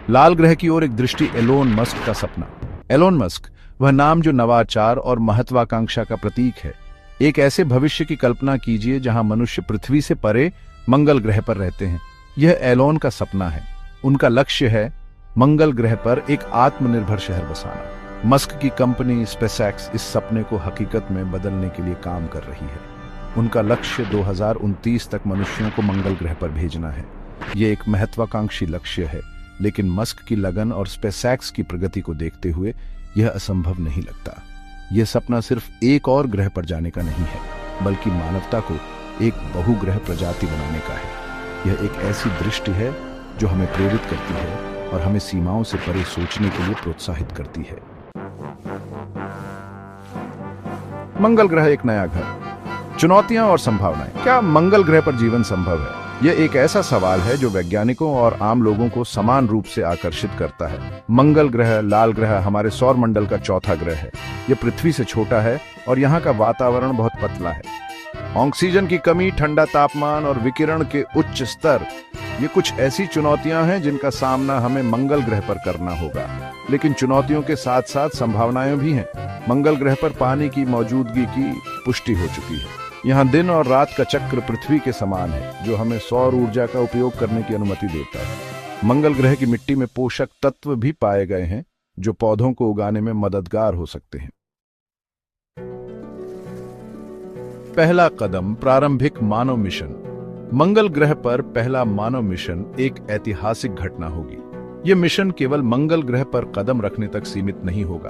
लाल ग्रह की ओर एक दृष्टि एलोन मस्क का सपना। एलोन मस्क, वह नाम जो नवाचार और महत्वाकांक्षा का प्रतीक है। एक ऐसे भविष्य की कल्पना कीजिए जहां मनुष्य पृथ्वी से परे मंगल ग्रह पर रहते हैं। यह एलोन का सपना है। उनका लक्ष्य है मंगल ग्रह पर एक आत्मनिर्भर शहर बसाना। मस्क की कंपनी स्पेसएक्स इस सपने को हकीकत में बदलने के लिए काम कर रही है। उनका लक्ष्य 2029 तक मनुष्यों को मंगल ग्रह पर भेजना है। यह एक महत्वाकांक्षी लक्ष्य है, लेकिन मस्क की लगन और स्पेसएक्स की प्रगति को देखते हुए यह असंभव नहीं लगता। यह सपना सिर्फ एक और ग्रह पर जाने का नहीं है, बल्कि मानवता को एक बहुग्रह प्रजाति बनाने का है। यह एक ऐसी दृष्टि है जो हमें प्रेरित करती है और हमें सीमाओं से परे सोचने के लिए प्रोत्साहित करती है। मंगल ग्रह एक नया घर, चुनौतियां और संभावनाएं। क्या मंगल ग्रह पर जीवन संभव है? यह एक ऐसा सवाल है जो वैज्ञानिकों और आम लोगों को समान रूप से आकर्षित करता है। मंगल ग्रह, लाल ग्रह, हमारे सौर मंडल का चौथा ग्रह है। यह पृथ्वी से छोटा है और यहाँ का वातावरण बहुत पतला है। ऑक्सीजन की कमी, ठंडा तापमान और विकिरण के उच्च स्तर, ये कुछ ऐसी चुनौतियां हैं जिनका सामना हमें मंगल ग्रह पर करना होगा। लेकिन चुनौतियों के साथ साथ संभावनाएं भी हैं। मंगल ग्रह पर पानी की मौजूदगी की पुष्टि हो चुकी है। यहाँ दिन और रात का चक्र पृथ्वी के समान है, जो हमें सौर ऊर्जा का उपयोग करने की अनुमति देता है। मंगल ग्रह की मिट्टी में पोषक तत्व भी पाए गए हैं जो पौधों को उगाने में मददगार हो सकते हैं। पहला कदम, प्रारंभिक मानव मिशन। मंगल ग्रह पर पहला मानव मिशन एक ऐतिहासिक घटना होगी। यह मिशन केवल मंगल ग्रह पर कदम रखने तक सीमित नहीं होगा,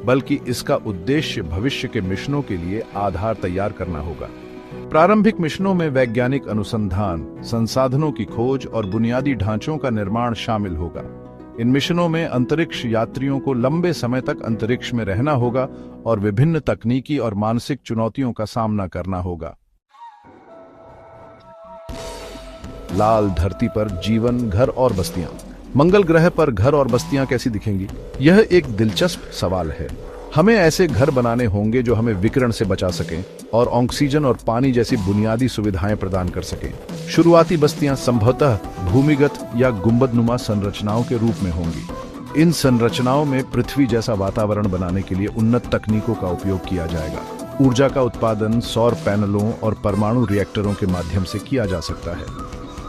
बल्कि इसका उद्देश्य भविष्य के मिशनों के लिए आधार तैयार करना होगा। प्रारंभिक मिशनों में वैज्ञानिक अनुसंधान, संसाधनों की खोज और बुनियादी ढांचों का निर्माण शामिल होगा। इन मिशनों में अंतरिक्ष यात्रियों को लंबे समय तक अंतरिक्ष में रहना होगा और विभिन्न तकनीकी और मानसिक चुनौतियों का सामना करना होगा। लाल धरती पर जीवन, घर और बस्तियां। मंगल ग्रह पर घर और बस्तियां कैसी दिखेंगी? यह एक दिलचस्प सवाल है। हमें ऐसे घर बनाने होंगे जो हमें विकिरण से बचा सकें और ऑक्सीजन और पानी जैसी बुनियादी सुविधाएं प्रदान कर सकें। शुरुआती बस्तियां संभवतः भूमिगत या गुंबदनुमा संरचनाओं के रूप में होंगी। इन संरचनाओं में पृथ्वी जैसा वातावरण बनाने के लिए उन्नत तकनीकों का उपयोग किया जाएगा। ऊर्जा का उत्पादन सौर पैनलों और परमाणु रिएक्टरों के माध्यम से किया जा सकता है।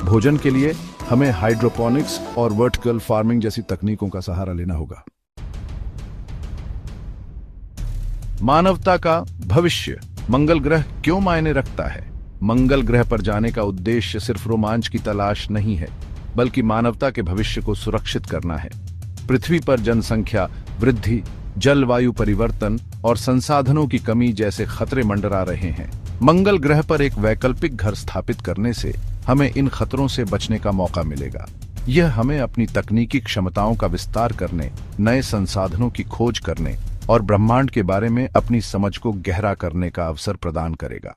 भोजन के लिए हमें हाइड्रोपोनिक्स और वर्टिकल फार्मिंग जैसी तकनीकों का सहारा लेना होगा। मानवता का भविष्य। मंगल ग्रह क्यों मायने रखता है? मंगल ग्रह पर जाने का उद्देश्य सिर्फ रोमांच की तलाश नहीं है, बल्कि मानवता के भविष्य को सुरक्षित करना है। पृथ्वी पर जनसंख्या वृद्धि, जलवायु परिवर्तन और संसाधनों की कमी जैसे खतरे मंडरा रहे हैं। मंगल ग्रह पर एक वैकल्पिक घर स्थापित करने से हमें इन खतरों से बचने का मौका मिलेगा। यह हमें अपनी तकनीकी क्षमताओं का विस्तार करने, नए संसाधनों की खोज करने और ब्रह्मांड के बारे में अपनी समझ को गहरा करने का अवसर प्रदान करेगा।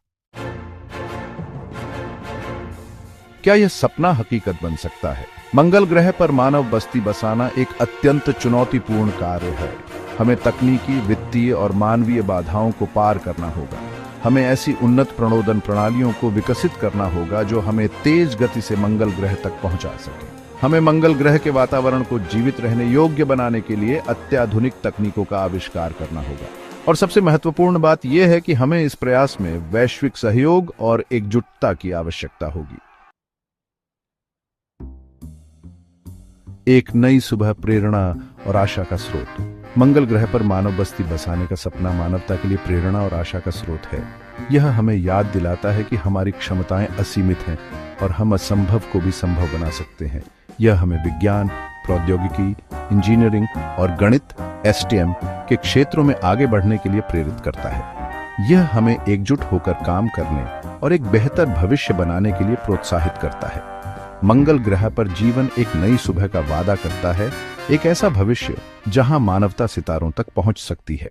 क्या यह सपना हकीकत बन सकता है? मंगल ग्रह पर मानव बस्ती बसाना एक अत्यंत चुनौतीपूर्ण कार्य है। हमें तकनीकी, वित्तीय और मानवीय बाधाओं को पार करना होगा। हमें ऐसी उन्नत प्रणोदन प्रणालियों को विकसित करना होगा जो हमें तेज गति से मंगल ग्रह तक पहुंचा सके। हमें मंगल ग्रह के वातावरण को जीवित रहने योग्य बनाने के लिए अत्याधुनिक तकनीकों का आविष्कार करना होगा। और सबसे महत्वपूर्ण बात यह है कि हमें इस प्रयास में वैश्विक सहयोग और एकजुटता की आवश्यकता होगी। एक नई सुबह, प्रेरणा और आशा का स्रोत। मंगल ग्रह पर मानव बस्ती बसाने का सपना मानवता के लिए प्रेरणा और आशा का स्रोत है। यह हमें याद दिलाता है कि हमारी क्षमताएं असीमित हैं और हम असंभव को भी संभव बना सकते हैं। यह हमें विज्ञान, प्रौद्योगिकी, इंजीनियरिंग और गणित (STEM) के क्षेत्रों में आगे बढ़ने के लिए प्रेरित करता है। यह हमें एकजुट होकर काम करने और एक बेहतर भविष्य बनाने के लिए प्रोत्साहित करता है। मंगल ग्रह पर जीवन एक नई सुबह का वादा करता है, एक ऐसा भविष्य जहां मानवता सितारों तक पहुंच सकती है।